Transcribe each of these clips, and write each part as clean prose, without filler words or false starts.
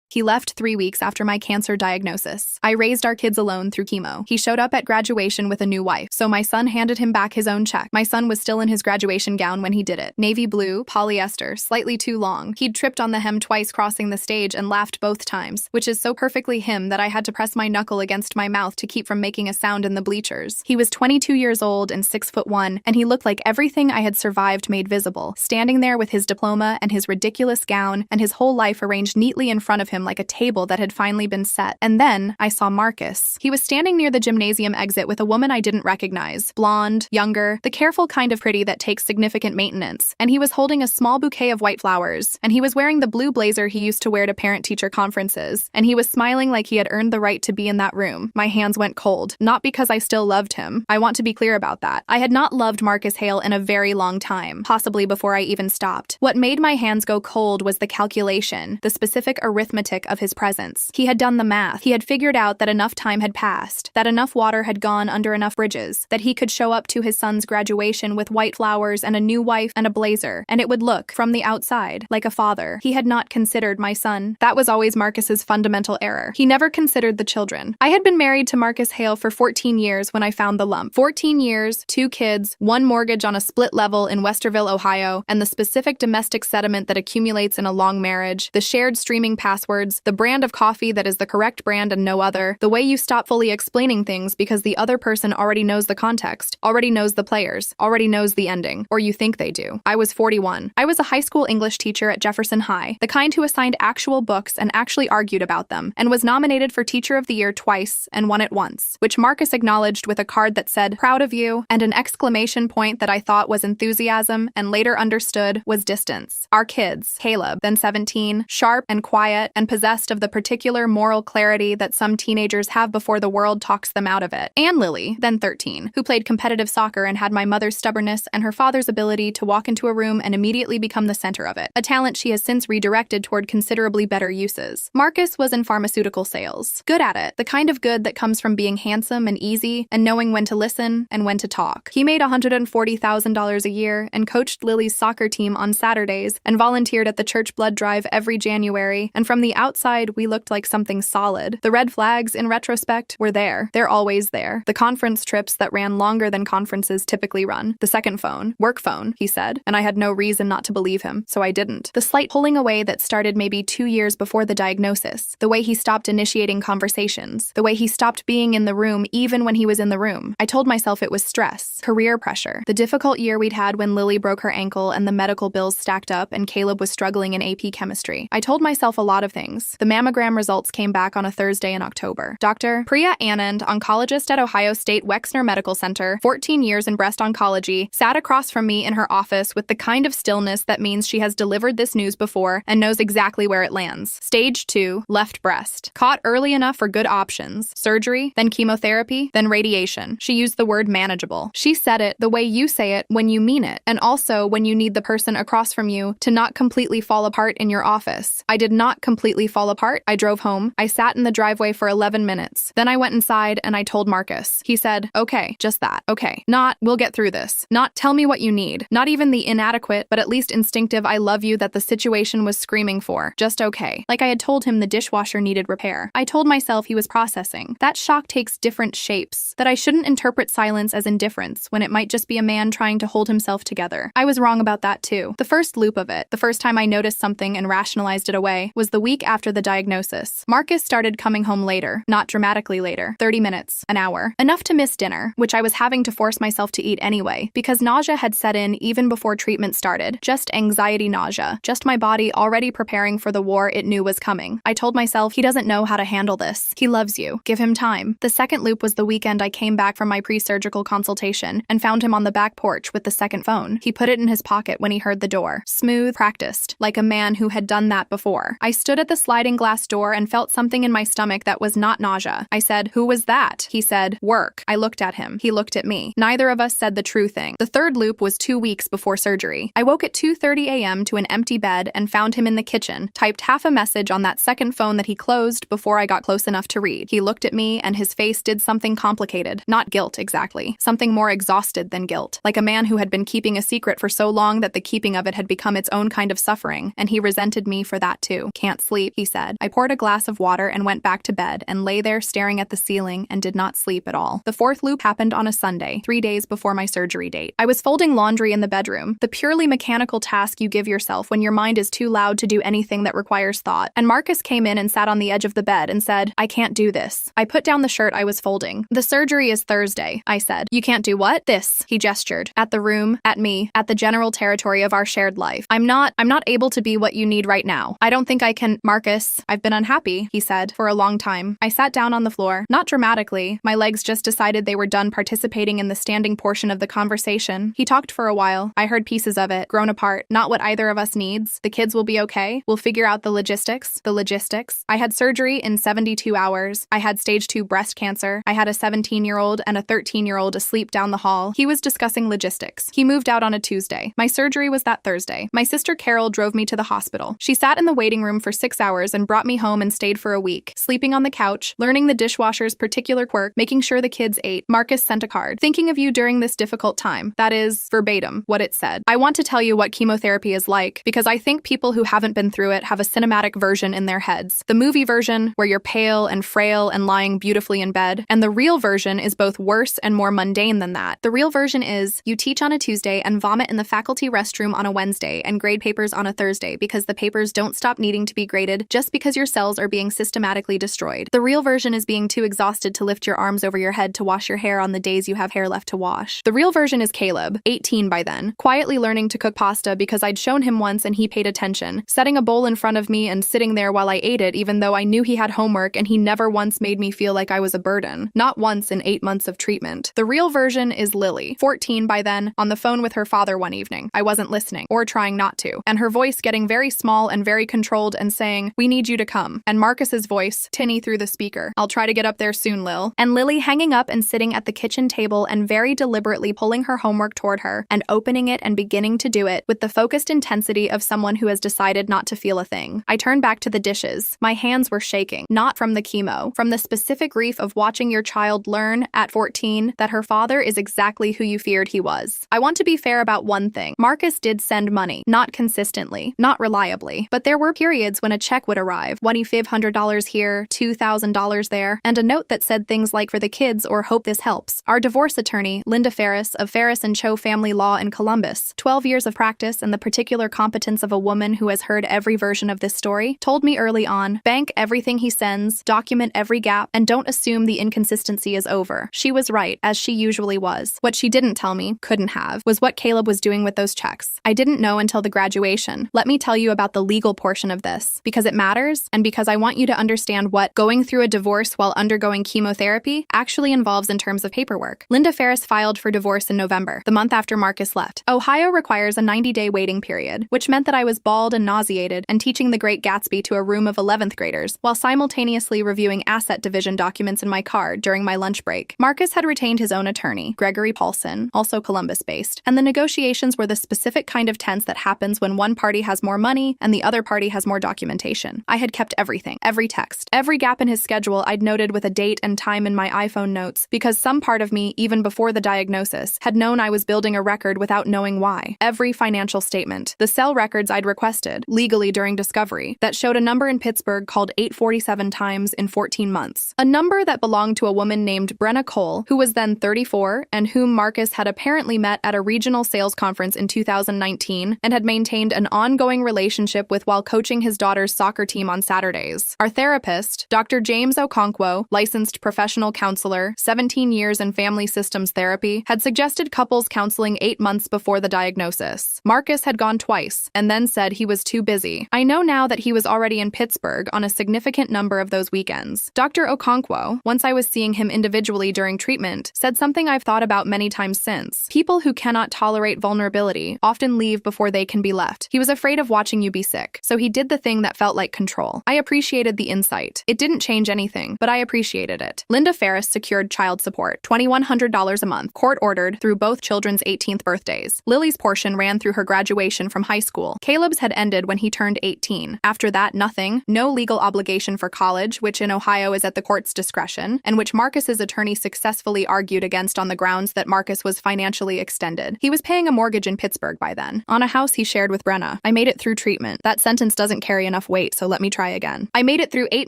He left 3 weeks after my cancer diagnosis. I raised our kids alone through chemo. He showed up at graduation with a new wife, so my son handed him back his own check. My son was still in his graduation gown when he did it. Navy blue, polyester, slightly too long. He'd tripped on the hem twice crossing the stage and laughed both times, which is so perfectly him that I had to press my knuckle against my mouth to keep from making a sound in the bleachers. He was 22 years old and 6'1", and he looked like everything I had survived made visible, standing there with his diploma and his ridiculous gown and his whole life arranged neatly in front of him like a table that had finally been set. And then I saw Marcus. He was standing near the gymnasium exit with a woman I didn't recognize. Blonde, younger, the careful kind of pretty that takes significant maintenance. And he was holding a small bouquet of white flowers. And he was wearing the blue blazer he used to wear to parent-teacher conferences. And he was smiling like he had earned the right to be in that room. My hands went cold. Not because I still loved him. I want to be clear about that. I had not loved Marcus Hale in a very long time, possibly before I even stopped. What made my hands go cold was the calculation, the specific arithmetic of his presence. He had done the math. He had figured out that enough time had passed, that enough water had gone under enough bridges, that he could show up to his son's graduation with white flowers and a new wife and a blazer, and it would look, from the outside, like a father. He had not considered my son. That was always Marcus's fundamental error. He never considered the children. I had been married to Marcus Hale for 14 years when I found the lump. 14 years, 2 kids, 1 mortgage on a split level in Westerville, Ohio, and the specific domestic sediment that accumulates in a long marriage, the shared streaming passwords, the brand of coffee that is the correct brand and no other, the way you stop fully explaining things because the other person already knows the context, already knows the players, already knows the ending, or you think they do. I was 41. I was a high school English teacher at Jefferson High, the kind who assigned actual books and actually argued about them, and was nominated for Teacher of the Year twice and won it once, which Marcus acknowledged with a card that said, "Proud of you," and an exclamation point that I thought was enthusiasm and later understood was distance. Our kids, Caleb, then 17, sharp and quiet and possessed of the particular moral clarity that some teenagers have before the world talks them out of it, and Lily, then 13, who played competitive soccer and had my mother's stubbornness and her father's ability to walk into a room and immediately become the center of it, a talent she has since redirected toward considerably better uses. Marcus was in pharmaceutical sales. Good at it, the kind of good that comes from being handsome and easy and knowing when to listen and when to talk. He made $140,000 a year and coached Lily's soccer team on Saturdays and volunteered at the church blood drive every January, and from the outside we looked like something solid. The red flags, in retrospect, were there. They're always there. The conference trips that ran longer than conferences typically run. The second phone. Work phone, he said, and I had no reason not to believe him, so I didn't. The slight pulling away that started maybe 2 years before the diagnosis. The way he stopped initiating conversations. The way he stopped being in the room even when he was in the room. I told myself it was stress, career pressure. The difficult year we'd had when Lily broke her ankle and the medical bills stacked up and Caleb was struggling in AP chemistry. I told myself a lot of things. The mammogram results came back on a Thursday in October. Dr. Priya Anand, oncologist at Ohio State Wexner Medical Center, 14 years in breast oncology, sat across from me in her office with the kind of stillness that means she has delivered this news before and knows exactly where it lands. Stage 2, left breast. Caught early enough for good options. Surgery, then chemotherapy, then radiation. She used the word manageable. She said it the way you say it when you mean it, and also when you need the person across from you to not completely fall apart in your office. I did not completely fall apart. I drove home. I sat in the driveway for 11 minutes. Then I went inside and I told Marcus. He said, "Okay, just that. Okay. Not, we'll get through this. Not, tell me what you need. Not even the inadequate, but at least instinctive I love you that the situation was screaming for. Just okay." Like I had told him the dishwasher needed repair. I told myself he was processing. That shock takes different shapes. That I shouldn't interpret silence as indifference when it might just be a man trying to hold himself together. I was wrong about that too. The first loop of it, the first time I noticed something and rationalized it away, was the week after the diagnosis. Marcus started coming home later, not dramatically later, 30 minutes, an hour. Enough to miss dinner, which I was having to force myself to eat anyway, because nausea had set in even before treatment started. Just anxiety nausea. Just my body already preparing for the war it knew was coming. I told myself, he doesn't know how to handle this. He loves you. Give him time. The second loop was the weekend I came back from my pre-surgical consultation and found him on the back porch with the second phone. He put it in his pocket when he heard the door. Smooth, practiced, like a man who had done that before. I stood at the sliding glass door and felt something in my stomach that was not nausea. I said, "Who was that?" He said, "Work." I looked at him. He looked at me. Neither of us said the true thing. The third loop was 2 weeks before surgery. I woke at 2:30 a.m. to an empty bed and found him in the kitchen, typed half a message on that second phone that he closed before I got close enough to read. He looked at me and his face did something complicated. Not guilt, exactly. Something more exhausted than guilt. Like a man who had been keeping a secret for so long that the keeping of it had become its own kind of suffering, and he resented me for that too. Can't sleep. Sleep, he said. I poured a glass of water and went back to bed and lay there staring at the ceiling and did not sleep at all. The fourth loop happened on a Sunday, 3 days before my surgery date. I was folding laundry in the bedroom, the purely mechanical task you give yourself when your mind is too loud to do anything that requires thought. And Marcus came in and sat on the edge of the bed and said, "I can't do this." I put down the shirt I was folding. "The surgery is Thursday," I said. "You can't do what?" "This," he gestured. "At the room, at me, at the general territory of our shared life. I'm not able to be what you need right now. I don't think I can." "Marcus, I've been unhappy," he said, "for a long time." I sat down on the floor, not dramatically. My legs just decided they were done participating in the standing portion of the conversation. He talked for a while. I heard pieces of it, grown apart. Not what either of us needs. The kids will be okay. We'll figure out the logistics. The logistics. I had surgery in 72 hours. I had stage 2 breast cancer. I had a 17-year-old and a 13-year-old asleep down the hall. He was discussing logistics. He moved out on a Tuesday. My surgery was that Thursday. My sister Carol drove me to the hospital. She sat in the waiting room for 6 hours and brought me home and stayed for a week, sleeping on the couch, learning the dishwasher's particular quirk, making sure the kids ate. Marcus sent a card. "Thinking of you during this difficult time." That is, verbatim, what it said. I want to tell you what chemotherapy is like, because I think people who haven't been through it have a cinematic version in their heads. The movie version, where you're pale and frail and lying beautifully in bed, and the real version is both worse and more mundane than that. The real version is, you teach on a Tuesday and vomit in the faculty restroom on a Wednesday and grade papers on a Thursday because the papers don't stop needing to be graded just because your cells are being systematically destroyed. The real version is being too exhausted to lift your arms over your head to wash your hair on the days you have hair left to wash. The real version is Caleb, 18 by then, quietly learning to cook pasta because I'd shown him once and he paid attention, setting a bowl in front of me and sitting there while I ate it even though I knew he had homework and he never once made me feel like I was a burden. Not once in 8 months of treatment. The real version is Lily, 14 by then, on the phone with her father one evening. I wasn't listening, or trying not to, and her voice getting very small and very controlled and saying, "We need you to come." And Marcus's voice, tinny through the speaker, "I'll try to get up there soon, Lil." And Lily hanging up and sitting at the kitchen table and very deliberately pulling her homework toward her and opening it and beginning to do it with the focused intensity of someone who has decided not to feel a thing. I turned back to the dishes. My hands were shaking, not from the chemo, from the specific grief of watching your child learn at 14 that her father is exactly who you feared he was. I want to be fair about one thing. Marcus did send money, not consistently, not reliably, but there were periods when a check would arrive, $2,500 here, $2,000 there, and a note that said things like "for the kids" or "hope this helps. Our divorce attorney, Linda Ferris, of Ferris and Cho Family Law in Columbus, 12 years of practice and the particular competence of a woman who has heard every version of this story, told me early on, bank everything he sends, document every gap, and don't assume the inconsistency is over. She was right, as she usually was. What she didn't tell me, couldn't have, was what Caleb was doing with those checks. I didn't know until the graduation. Let me tell you about the legal portion of this, because it matters, and because I want you to understand what going through a divorce while undergoing chemotherapy actually involves in terms of paperwork. Linda Ferris filed for divorce in November, the month after Marcus left. Ohio requires a 90-day waiting period, which meant that I was bald and nauseated and teaching The Great Gatsby to a room of 11th graders, while simultaneously reviewing asset division documents in my car during my lunch break. Marcus had retained his own attorney, Gregory Paulson, also Columbus-based, and the negotiations were the specific kind of tense that happens when one party has more money and the other party has more documentation. I had kept everything, every text, every gap in his schedule I'd noted with a date and time in my iPhone notes, because some part of me, even before the diagnosis, had known I was building a record without knowing why. Every financial statement, the cell records I'd requested, legally during discovery, that showed a number in Pittsburgh called 847 times in 14 months. A number that belonged to a woman named Brenna Cole, who was then 34, and whom Marcus had apparently met at a regional sales conference in 2019 and had maintained an ongoing relationship with while coaching his daughter's soccer team on Saturdays. Our therapist, Dr. James Okonkwo, licensed professional counselor, 17 years in family systems therapy, had suggested couples counseling 8 months before the diagnosis. Marcus had gone twice, and then said he was too busy. I know now that he was already in Pittsburgh on a significant number of those weekends. Dr. Okonkwo, once I was seeing him individually during treatment, said something I've thought about many times since. People who cannot tolerate vulnerability often leave before they can be left. He was afraid of watching you be sick, so he did the thing that felt like control. I appreciated the insight. It didn't change anything, but I appreciated it. Linda Ferris secured child support, $2,100 a month, court-ordered through both children's 18th birthdays. Lily's portion ran through her graduation from high school. Caleb's had ended when he turned 18. After that, nothing. No legal obligation for college, which in Ohio is at the court's discretion, and which Marcus's attorney successfully argued against on the grounds that Marcus was financially extended. He was paying a mortgage in Pittsburgh by then, on a house he shared with Brenna. I made it through treatment. That sentence doesn't carry enough enough weight, so let me try again. I made it through 8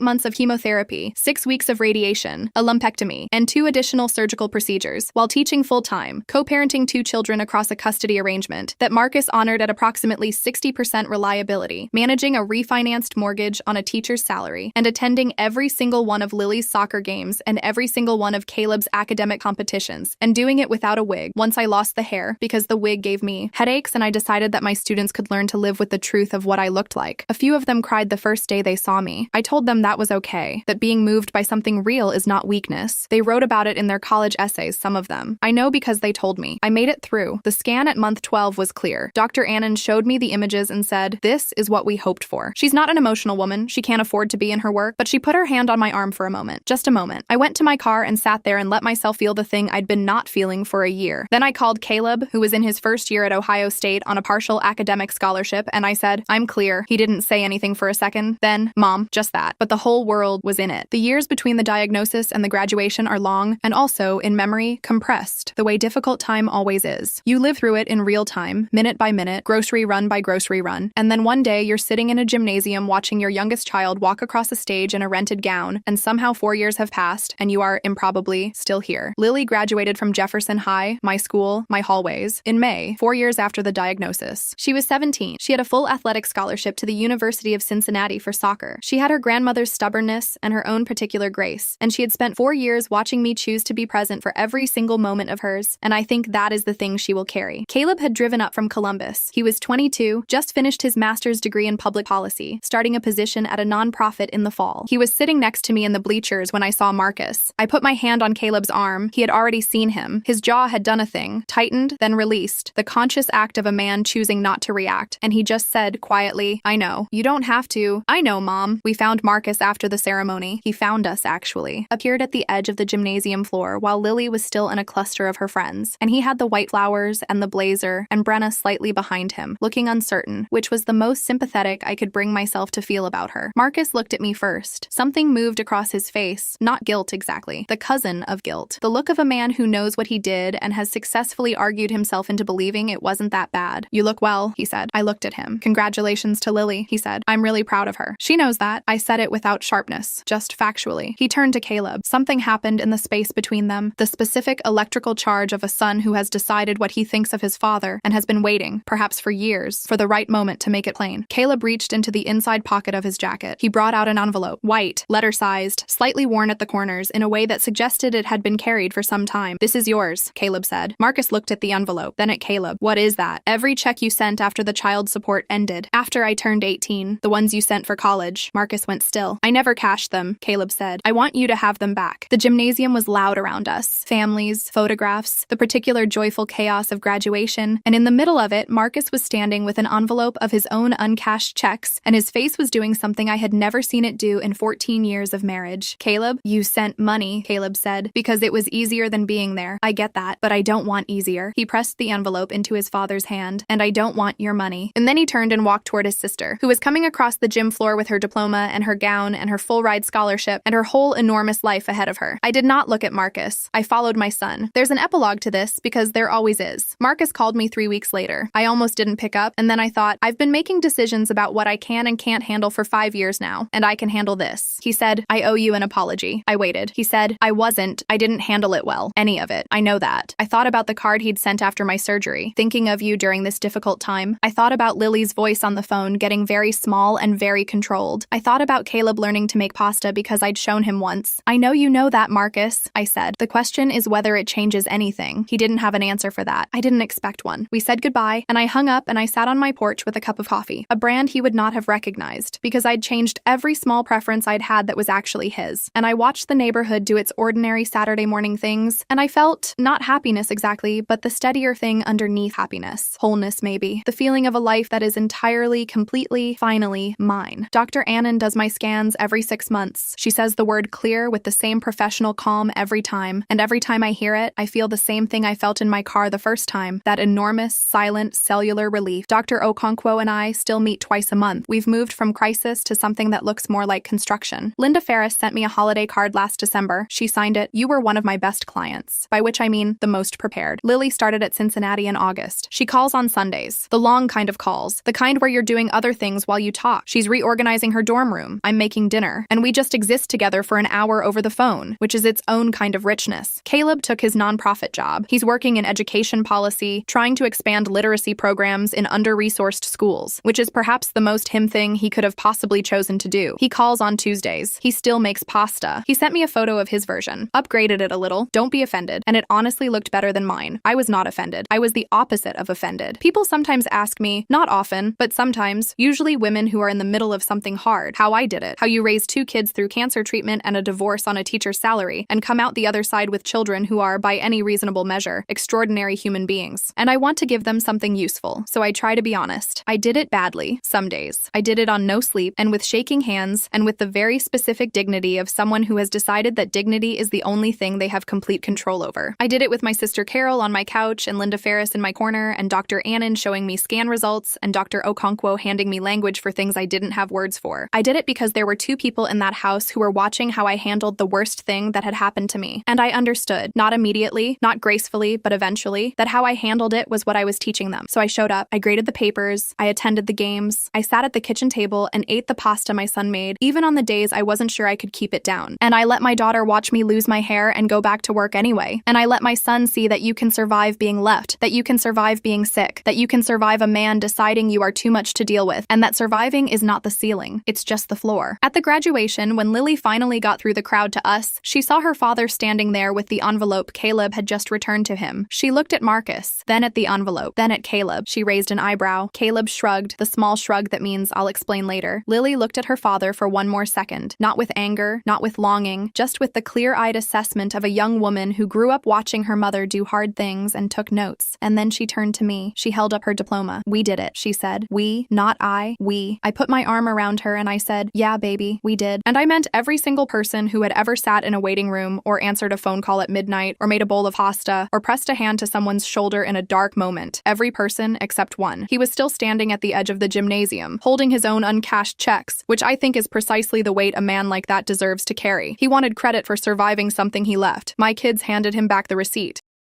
months of chemotherapy, 6 weeks of radiation, a lumpectomy, and 2 additional surgical procedures, while teaching full-time, co-parenting 2 children across a custody arrangement that Marcus honored at approximately 60% reliability, managing a refinanced mortgage on a teacher's salary, and attending every single one of Lily's soccer games and every single one of Caleb's academic competitions, and doing it without a wig once I lost the hair because the wig gave me headaches and I decided that my students could learn to live with the truth of what I looked like. A few of them cried the first day they saw me. I told them that was okay, that being moved by something real is not weakness. They wrote about it in their college essays, some of them. I know because they told me. I made it through. The scan at month 12 was clear. Dr. Annan showed me the images and said, "This is what we hoped for." She's not an emotional woman. She can't afford to be in her work, but she put her hand on my arm for a moment. Just a moment. I went to my car and sat there and let myself feel the thing I'd been not feeling for a year. Then I called Caleb, who was in his first year at Ohio State on a partial academic scholarship, and I said, "I'm clear." He didn't say anything for a second. Then, "Mom," just that. But the whole world was in it. The years between the diagnosis and the graduation are long, and also, in memory, compressed, the way difficult time always is. You live through it in real time, minute by minute, grocery run by grocery run, and then one day you're sitting in a gymnasium watching your youngest child walk across a stage in a rented gown, and somehow 4 years have passed, and you are improbably still here. Lily graduated from Jefferson High, my school, my hallways, in May, 4 years after the diagnosis. She was 17. She had a full athletic scholarship to the University of Cincinnati for soccer. She had her grandmother's stubbornness and her own particular grace, and she had spent 4 years watching me choose to be present for every single moment of hers, and I think that is the thing she will carry. Caleb had driven up from Columbus. He was 22, just finished his master's degree in public policy, starting a position at a nonprofit in the fall. He was sitting next to me in the bleachers when I saw Marcus. I put my hand on Caleb's arm. He had already seen him. His jaw had done a thing, tightened, then released, the conscious act of a man choosing not to react, and he just said quietly, "I know. You don't have to." "I know, Mom." We found Marcus after the ceremony. He found us, actually. Appeared at the edge of the gymnasium floor while Lily was still in a cluster of her friends, and he had the white flowers and the blazer and Brenna slightly behind him, looking uncertain, which was the most sympathetic I could bring myself to feel about her. Marcus looked at me first. Something moved across his face, not guilt exactly, the cousin of guilt. The look of a man who knows what he did and has successfully argued himself into believing it wasn't that bad. "You look well," he said. I looked at him. "Congratulations to Lily," he said. "I'm really proud of her." "She knows that." I said it without sharpness, just factually. He turned to Caleb. Something happened in the space between them, the specific electrical charge of a son who has decided what he thinks of his father and has been waiting, perhaps for years, for the right moment to make it plain. Caleb reached into the inside pocket of his jacket. He brought out an envelope, white, letter-sized, slightly worn at the corners in a way that suggested it had been carried for some time. "This is yours," Caleb said. Marcus looked at the envelope, then at Caleb. "What is that?" "Every check you sent after the child support ended. After I turned 18, the ones you sent for college." Marcus went still. "I never cashed them," Caleb said. "I want you to have them back." The gymnasium was loud around us. Families, photographs, the particular joyful chaos of graduation, and in the middle of it, Marcus was standing with an envelope of his own uncashed checks, and his face was doing something I had never seen it do in 14 years of marriage. "Caleb, you sent money," Caleb said, "because it was easier than being there. I get that, but I don't want easier." He pressed the envelope into his father's hand. "And I don't want your money." And then he turned and walked toward his sister, who was coming across the gym floor with her diploma and her gown and her full-ride scholarship and her whole enormous life ahead of her. I did not look at Marcus. I followed my son. There's an epilogue to this because there always is. Marcus called me 3 weeks later. I almost didn't pick up, and then I thought, I've been making decisions about what I can and can't handle for 5 years now, and I can handle this. He said, "I owe you an apology." I waited. He said, I didn't handle it well. Any of it. I know that. I thought about the card he'd sent after my surgery, thinking of you during this difficult time. I thought about Lily's voice on the phone getting very small and very controlled. I thought about Caleb learning to make pasta because I'd shown him once. "I know you know that, Marcus," I said. "The question is whether it changes anything." He didn't have an answer for that. I didn't expect one. We said goodbye, and I hung up and I sat on my porch with a cup of coffee, a brand he would not have recognized, because I'd changed every small preference I'd had that was actually his. And I watched the neighborhood do its ordinary Saturday morning things, and I felt, not happiness exactly, but the steadier thing underneath happiness. Wholeness, maybe. The feeling of a life that is entirely, completely, finally mine. Dr. Annan does my scans every 6 months. She says the word clear with the same professional calm every time, and every time I hear it, I feel the same thing I felt in my car the first time, that enormous, silent, cellular relief. Dr. Okonkwo and I still meet twice a month. We've moved from crisis to something that looks more like construction. Linda Ferris sent me a holiday card last December. She signed it, "You were one of my best clients," by which I mean the most prepared. Lily started at Cincinnati in August. She calls on Sundays, the long kind of calls, the kind where you're doing other things while you talk. talk. She's reorganizing her dorm room. I'm making dinner. And we just exist together for an hour over the phone, which is its own kind of richness. Caleb took his nonprofit job. He's working in education policy, trying to expand literacy programs in under-resourced schools, which is perhaps the most him thing he could have possibly chosen to do. He calls on Tuesdays. He still makes pasta. He sent me a photo of his version. Upgraded it a little. Don't be offended. And it honestly looked better than mine. I was not offended. I was the opposite of offended. People sometimes ask me, not often, but sometimes, usually women who are in the middle of something hard, how I did it, how you raise 2 kids through cancer treatment and a divorce on a teacher's salary, and come out the other side with children who are, by any reasonable measure, extraordinary human beings. And I want to give them something useful, so I try to be honest. I did it badly, some days. I did it on no sleep, and with shaking hands, and with the very specific dignity of someone who has decided that dignity is the only thing they have complete control over. I did it with my sister Carol on my couch, and Linda Ferris in my corner, and Dr. Annan showing me scan results, and Dr. Okonkwo handing me language for things I didn't have words for. I did it because there were 2 people in that house who were watching how I handled the worst thing that had happened to me. And I understood, not immediately, not gracefully, but eventually, that how I handled it was what I was teaching them. So I showed up, I graded the papers, I attended the games, I sat at the kitchen table and ate the pasta my son made, even on the days I wasn't sure I could keep it down. And I let my daughter watch me lose my hair and go back to work anyway. And I let my son see that you can survive being left, that you can survive being sick, that you can survive a man deciding you are too much to deal with, and that surviving is not the ceiling, it's just the floor. At the graduation, when Lily finally got through the crowd to us, she saw her father standing there with the envelope Caleb had just returned to him. She looked at Marcus, then at the envelope, then at Caleb. She raised an eyebrow. Caleb shrugged, the small shrug that means I'll explain later. Lily looked at her father for one more second, not with anger, not with longing, just with the clear-eyed assessment of a young woman who grew up watching her mother do hard things and took notes. And then she turned to me. She held up her diploma. We did it, she said. We, not I, we. I put my arm around her and I said, yeah, baby, we did. And I meant every single person who had ever sat in a waiting room or answered a phone call at midnight or made a bowl of pasta or pressed a hand to someone's shoulder in a dark moment. Every person except one. He was still standing at the edge of the gymnasium, holding his own uncashed checks, which I think is precisely the weight a man like that deserves to carry. He wanted credit for surviving something he left. My kids handed him back the receipt.